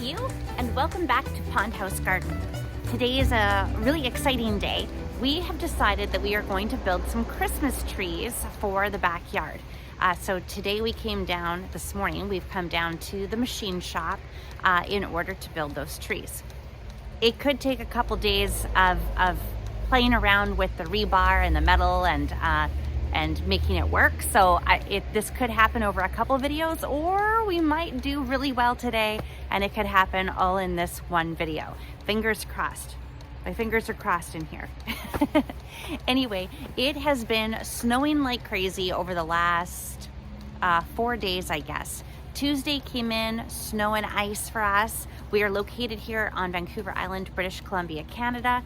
you, and welcome back to Pond House Garden. Today is a really exciting day. We have decided that we are going to build some Christmas trees for the backyard. So today we came down, this morning, we've come down to the machine shop in order to build those trees. It could take a couple days of playing around with the rebar and the metal and making it work. So this could happen over a couple videos, or we might do really well today and it could happen all in this one video. Fingers crossed. My fingers are crossed in here. Anyway, it has been snowing like crazy over the last 4 days, I guess. Tuesday came in, snow and ice for us. We are located here on Vancouver Island, British Columbia, Canada.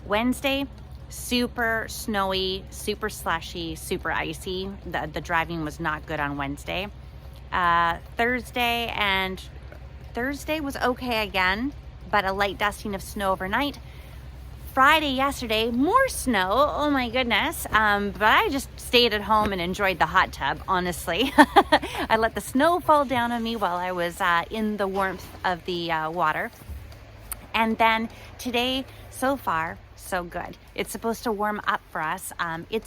Wednesday, super snowy, super slushy, super icy. The driving was not good on Wednesday. Thursday was okay again, but a light dusting of snow overnight. Friday, yesterday, more snow. Oh my goodness. But I just stayed at home and enjoyed the hot tub, honestly. I let the snow fall down on me while I was in the warmth of the water. And then today, so far, so good. It's supposed to warm up for us.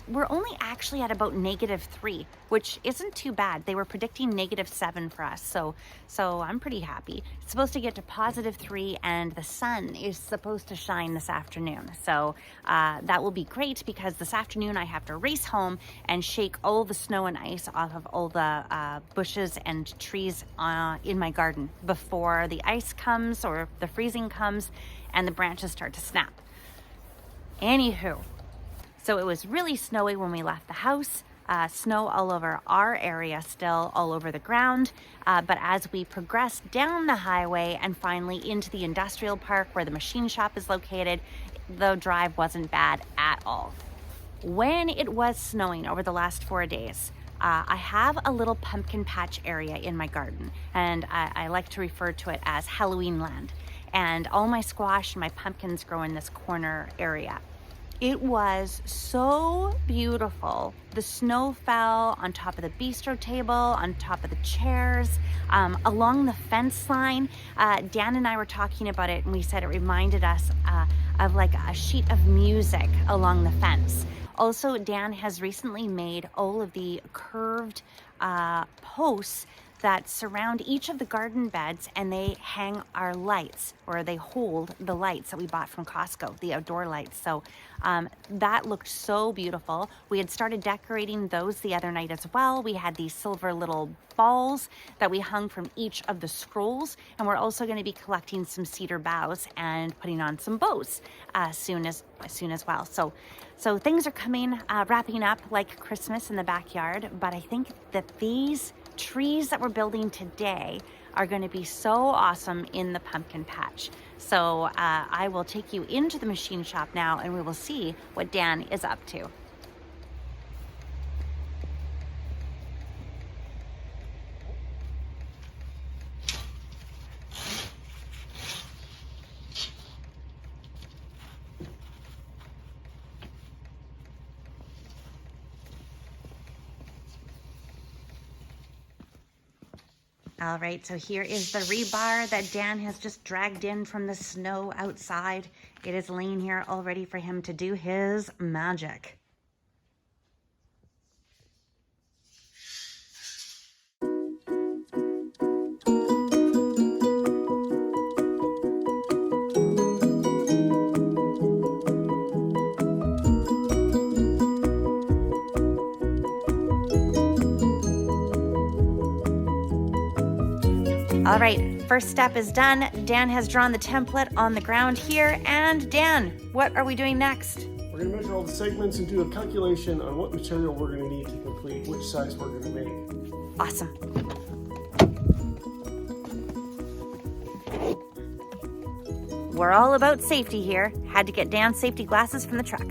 We're only actually at about -3, which isn't too bad. They were predicting -7 for us, so I'm pretty happy. It's supposed to get to +3, and the sun is supposed to shine this afternoon. So that will be great, because this afternoon I have to race home and shake all the snow and ice off of all the bushes and trees in my garden before the ice comes or the freezing comes and the branches start to snap. Anywho, so it was really snowy when we left the house. Snow all over our area still, all over the ground. But as we progressed down the highway and finally into the industrial park where the machine shop is located, the drive wasn't bad at all. When it was snowing over the last 4 days, I have a little pumpkin patch area in my garden, and I like to refer to it as Halloween land. And all my squash and my pumpkins grow in this corner area. It was so beautiful. The snow fell on top of the bistro table, on top of the chairs, along the fence line. Dan and I were talking about it, and we said it reminded us of like a sheet of music along the fence. Also, Dan has recently made all of the curved posts that surround each of the garden beds, and they hang our lights, or they hold the lights that we bought from Costco, the outdoor lights. So that looked so beautiful. We had started decorating those the other night as well. We had these silver little balls that we hung from each of the scrolls, and we're also going to be collecting some cedar boughs and putting on some bows soon as well. So things are coming, wrapping up like Christmas in the backyard, but I think that these trees that we're building today are going to be so awesome in the pumpkin patch. So I will take you into the machine shop now, and we will see what Dan is up to. All right, so here is the rebar that Dan has just dragged in from the snow outside. It is laying here all ready for him to do his magic. All right, first step is done. Dan has drawn the template on the ground here. And Dan, what are we doing next? We're going to measure all the segments and do a calculation on what material we're going to need to complete which size we're going to make. Awesome. We're all about safety here. Had to get Dan's safety glasses from the truck.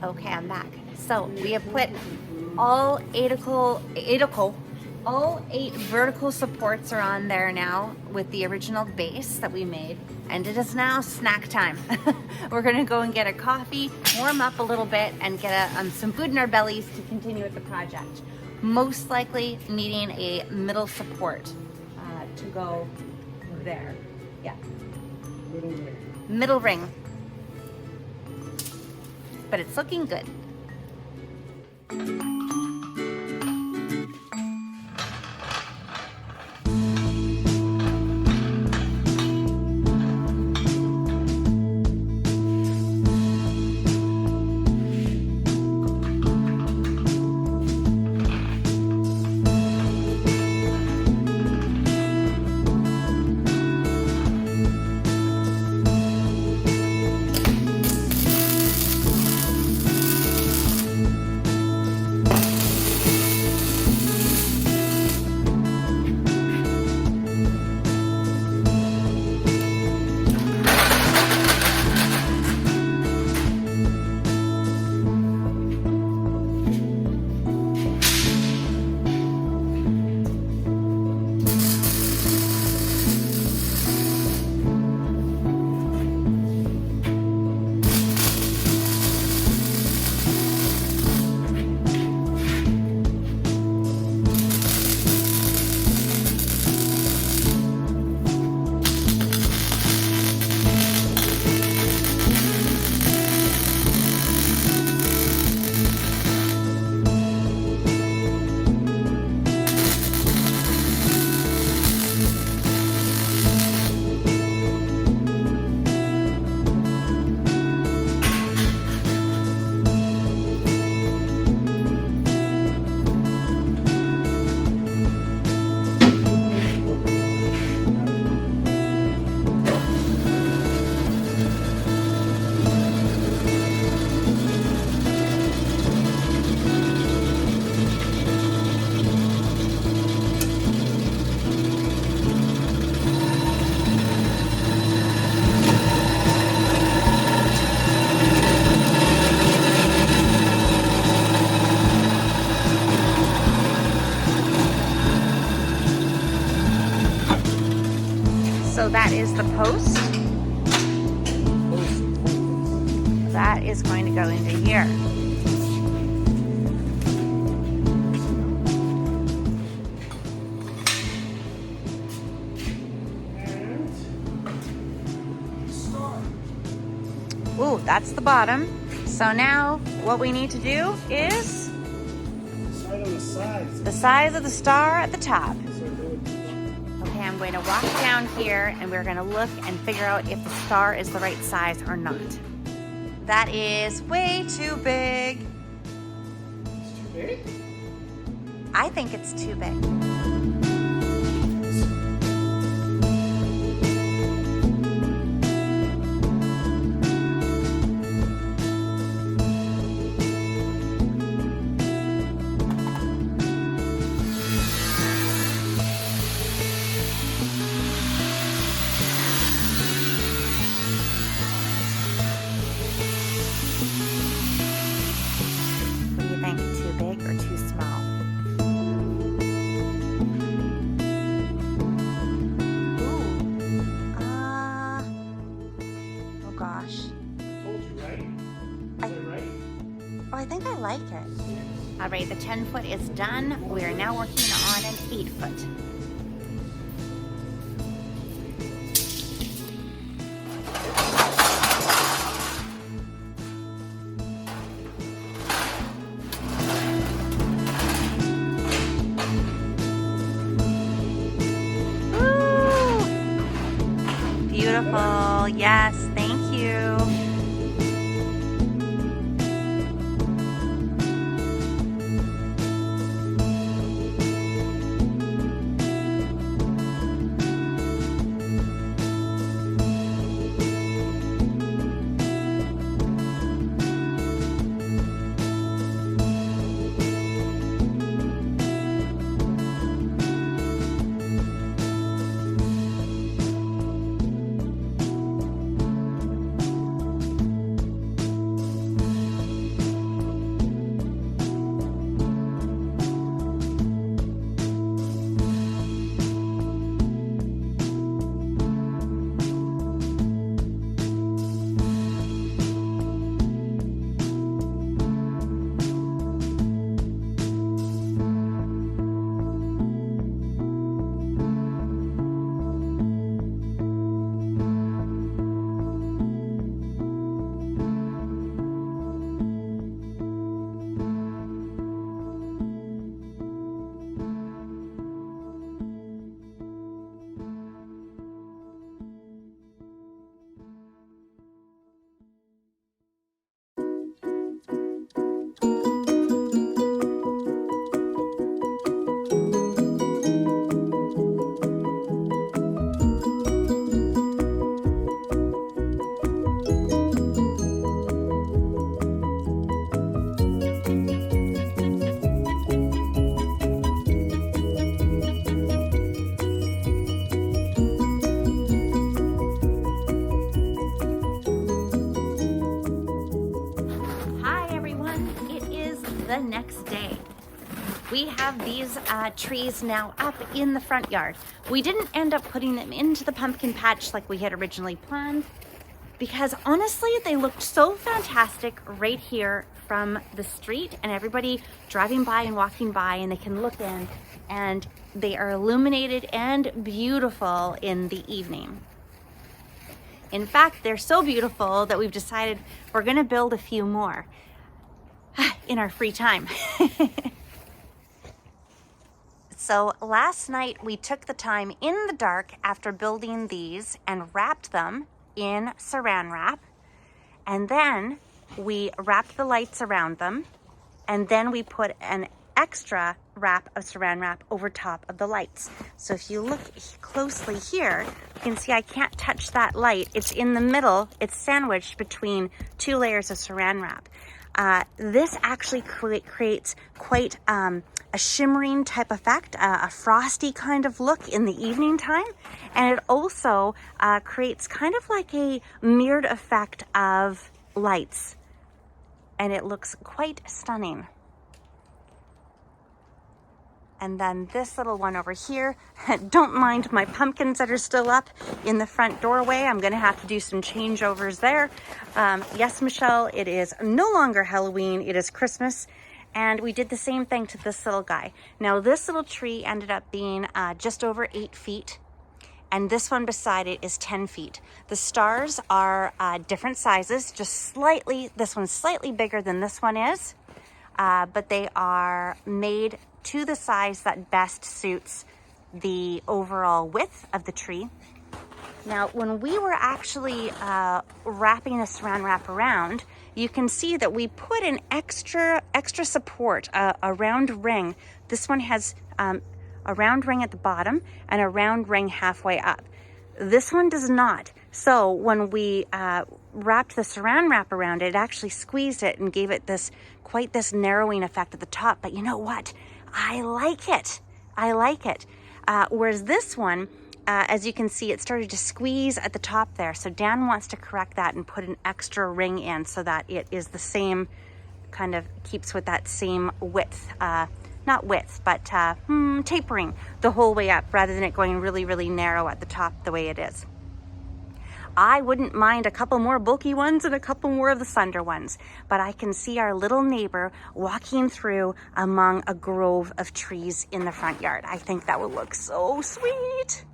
Okay, I'm back. So we have put all all 8 vertical supports are on there now with the original base that we made, and it is now snack time. We're gonna go and get a coffee, warm up a little bit, and get some food in our bellies to continue with the project. Most likely needing a middle support to go there. Yeah. Middle ring. But it's looking good. So that is the post. That is going to go into here. Ooh, that's the bottom. So now what we need to do is the size of the star at the top. Okay, I'm going to walk down here and we're going to look and figure out if the star is the right size or not. That is way too big. It's too big? I think it's too big. I think I like it. All right, the 10-foot is done. We are now working on an 8-foot. Ooh, beautiful. Yes, thank you. have these trees now up in the front yard. We didn't end up putting them into the pumpkin patch like we had originally planned, because honestly, they looked so fantastic right here from the street, and everybody driving by and walking by, and they can look in, and they are illuminated and beautiful in the evening. In fact, they're so beautiful that we've decided we're gonna build a few more in our free time. So last night we took the time in the dark after building these and wrapped them in saran wrap, and then we wrapped the lights around them, and then we put an extra wrap of saran wrap over top of the lights. So if you look closely here, you can see I can't touch that light. It's in the middle. It's sandwiched between two layers of saran wrap. This actually creates quite a shimmering type effect, a frosty kind of look in the evening time. And it also creates kind of like a mirrored effect of lights. And it looks quite stunning. And then this little one over here, don't mind my pumpkins that are still up in the front doorway. I'm gonna have to do some changeovers there. Yes, Michelle, it is no longer Halloween, it is Christmas. And we did the same thing to this little guy. Now this little tree ended up being just over 8 feet. And this one beside it is 10 feet. The stars are different sizes, just slightly, this one's slightly bigger than this one is. But they are made to the size that best suits the overall width of the tree. Now, when we were actually wrapping the saran wrap around, you can see that we put an extra support, a round ring. This one has a round ring at the bottom and a round ring halfway up. This one does not. So when we wrapped the saran wrap around it, it actually squeezed it and gave it quite this narrowing effect at the top. But you know what? I like it. I like it. Whereas this one, as you can see, it started to squeeze at the top there. So Dan wants to correct that and put an extra ring in so that it is the same, kind of keeps with that same width. Not width, but tapering the whole way up rather than it going really, really narrow at the top the way it is. I wouldn't mind a couple more bulky ones and a couple more of the slender ones, but I can see our little neighbor walking through among a grove of trees in the front yard. I think that would look so sweet.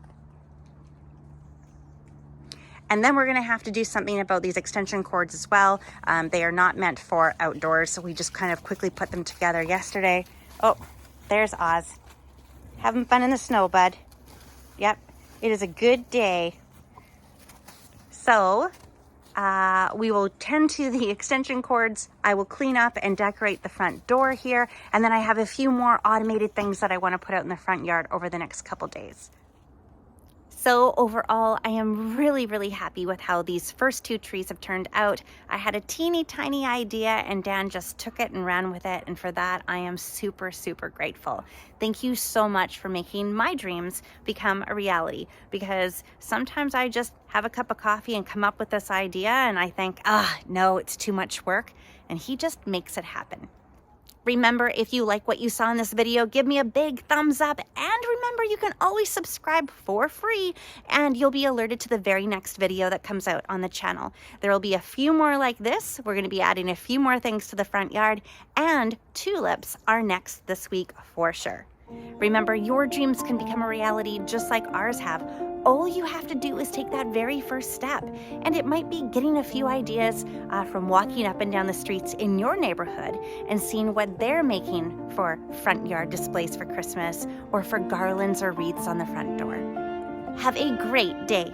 And then we're gonna have to do something about these extension cords as well. They are not meant for outdoors, so we just kind of quickly put them together yesterday. Oh, there's Oz. Having fun in the snow, bud. Yep, it is a good day. So we will tend to the extension cords. I will clean up and decorate the front door here. And then I have a few more automated things that I want to put out in the front yard over the next couple days. So overall, I am really, really happy with how these first 2 trees have turned out. I had a teeny tiny idea and Dan just took it and ran with it. And for that, I am super, super grateful. Thank you so much for making my dreams become a reality, because sometimes I just have a cup of coffee and come up with this idea and I think, no, it's too much work. And he just makes it happen. Remember, if you like what you saw in this video, give me a big thumbs up. And remember, you can always subscribe for free and you'll be alerted to the very next video that comes out on the channel. There will be a few more like this. We're going to be adding a few more things to the front yard, and tulips are next this week for sure. Remember, your dreams can become a reality just like ours have. All you have to do is take that very first step. And it might be getting a few ideas from walking up and down the streets in your neighborhood and seeing what they're making for front yard displays for Christmas or for garlands or wreaths on the front door. Have a great day.